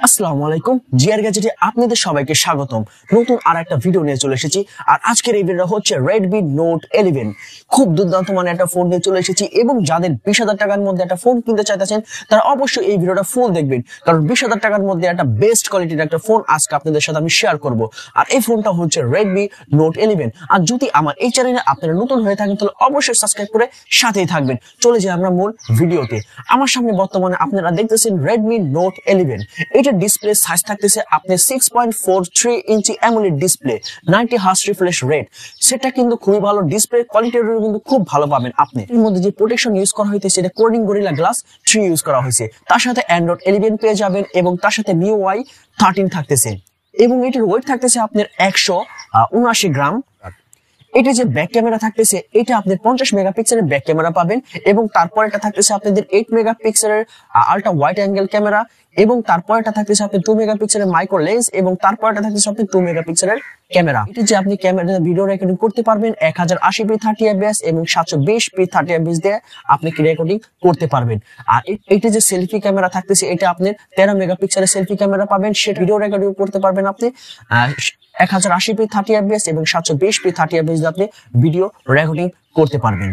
আসসালামু আলাইকুম জিআর গ্যাজেটে আপনাদের সবাইকে স্বাগতম। নতুন আর একটা ভিডিও নিয়ে চলে এসেছি। আর আজকের এই ভিডিওটা হচ্ছে Redmi Note 11। খুব দুর্দান্ত মানে একটা ফোন নিয়ে চলে এসেছি এবং যাদের 20,000 টাকার মধ্যে একটা ফোন কিনতে চাইতেছেন তারা অবশ্যই এই ভিডিওটা ফুল দেখবেন, কারণ 20,000 টাকার মধ্যে একটা বেস্ট কোয়ালিটির একটা ফোন আজকে আপনাদের সাথে আমি শেয়ার করব। আর এই ফোনটা হচ্ছে Redmi Note 11। আর যদি আমার এই চ্যানেলে আপনারা নতুন হয়ে থাকেন তাহলে অবশ্যই সাবস্ক্রাইব করে সাথেই থাকবেন। চলে যাই আমরা মূল ভিডিওতে। আমার সামনে বর্তমানে আপনারা দেখতেছেন Redmi Note 11। এটা ডিসপ্লে সাইজ থাকতেছে আপনার 6.43 ইঞ্চি AMOLED display, 90 hertz refresh rate. সেটা কিন্তু খুবই ভালো, ডিসপ্লে কোয়ালিটিও কিন্তু খুব ভালো পাবেন আপনি। এর মধ্যে যে প্রোটেকশন ইউজ করা হয়েছে এটা কোর্নিং গরিলা গ্লাস 3 ইউজ করা হয়েছে। তার সাথে Android 11 পেয়ে যাবেন এবং তার সাথে MIUI 13 থাকতেছে এবং এটার ওয়েট থাকতেছে আপনার 179 গ্রাম। এটা যে ব্যাক ক্যামেরা থাকতেছে এটা আপনাদের 50 মেগাপিক্সেলের ব্যাক ক্যামেরা পাবেন এবং তারপর এটা থাকতেছে আপনাদের 8 মেগাপিক্সেলের আলট্রা ওয়াইড অ্যাঙ্গেল ক্যামেরা এবং তারপর এটা থাকতেছে আপনাদের 2 মেগাপিক্সেলের মাইক্রো লেন্স এবং তারপর এটা থাকতেছে আপনাদের 2 মেগাপিক্সেলের ক্যামেরা। এটা যে আপনি ক্যামেরা ভিডিও রেকর্ডিং করতে পারবেন 1080p 30fps এবং 720p 30fps দিয়ে আপনি কি রেকর্ডিং করতে পারবেন। আর এটা যে সেলফি ক্যামেরা থাকতেছে এটা আপনি 13 মেগাপিক্সেলের সেলফি ক্যামেরা পাবেন, সেটা ভিডিও রেকর্ডিং করতে পারবেন আপনি 1080p 30fps এবং 720p 30fps দিয়ে আপনি ভিডিও রেকর্ডিং করতে পারবেন।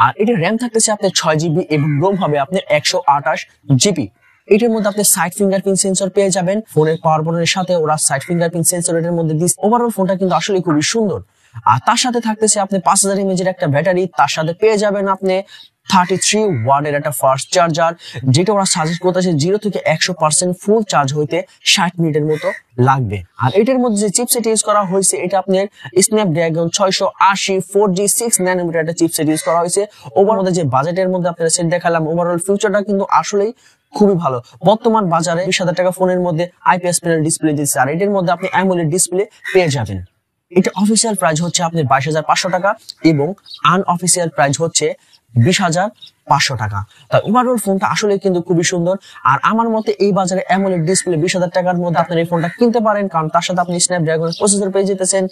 আর এটা র্যাম থাকতেছে আপনার 6GB এবং রোম হবে আপনার 128GB। এটার মধ্যে আপনি সাইড ফিঙ্গারপ্রিন্ট সেন্সর পেয়ে যাবেন, ফোনের পাওয়ার বোনের সাথে ওরা সাইড ফিঙ্গারপ্রিন্ট সেন্সর এর মধ্যে দিচ্ছে। ওভারঅল ফোনটা কিন্তু আসলে খুবই সুন্দর। আর তার সাথে থাকতেছে আপনি 5000 mAh এর একটা ব্যাটারি, তার সাথে পেয়ে যাবেন আপনি 33 ওয়াটের একটা ফাস্ট চার্জার, যেটা ওরা সাজেস্ট করতেছে 0 থেকে 100% ফুল চার্জ হইতে 60 মিনিটের মতো লাগবে। আর এটার মধ্যে যে চিপসেট ইউজ করা হয়েছে এটা আপনার স্ন্যাপড্রাগন 680 4G 6 ন্যানোমিটার একটা চিপসেট ইউজ করা হয়েছে। ওভারঅল যে বাজেটের মধ্যে আপনারা সেট দেখালাম, ওভারঅল ফিউচারটা কিন্তু আসলেই খুবই ভালো। বর্তমান বাজারে 20,000 টাকা ফোনের মধ্যে IPS প্যানেল ডিসপ্লে দিচ্ছে আর এটার মধ্যে আপনি অ্যামোলেড ডিসপ্লে পেয়ে যাবেন। এটা অফিসিয়াল প্রাইস হচ্ছে আপনার 22,500 টাকা এবং আনঅফিসিয়াল প্রাইস হচ্ছে 20,500 টাকা। তাই ওভারঅল ফোনটা আসলে কিন্তু খুবই সুন্দর। আর আমার মতে এই বাজারে অ্যামোলেড ডিসপ্লে 20,000 টাকার মধ্যে আপনার এই ফোনটা কিনতে পারেন, কারণ তার সাথে আপনি স্ন্যাপড্রাগন প্রসেসর পেয়ে যেতেছেন।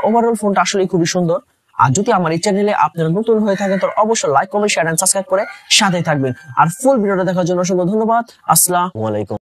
ওভারঅল ফোনটা আসলে খুবই সুন্দর। আর যদি আমার এই চ্যানেলে আপনারা নতুন হয়ে থাকেন তাহলে অবশ্যই like, comment, share and subscribe করে সাথেই থাকবেন। আর ফুল ভিডিওটা দেখার জন্য অসংখ্য ধন্যবাদ। আসসালামু আলাইকুম।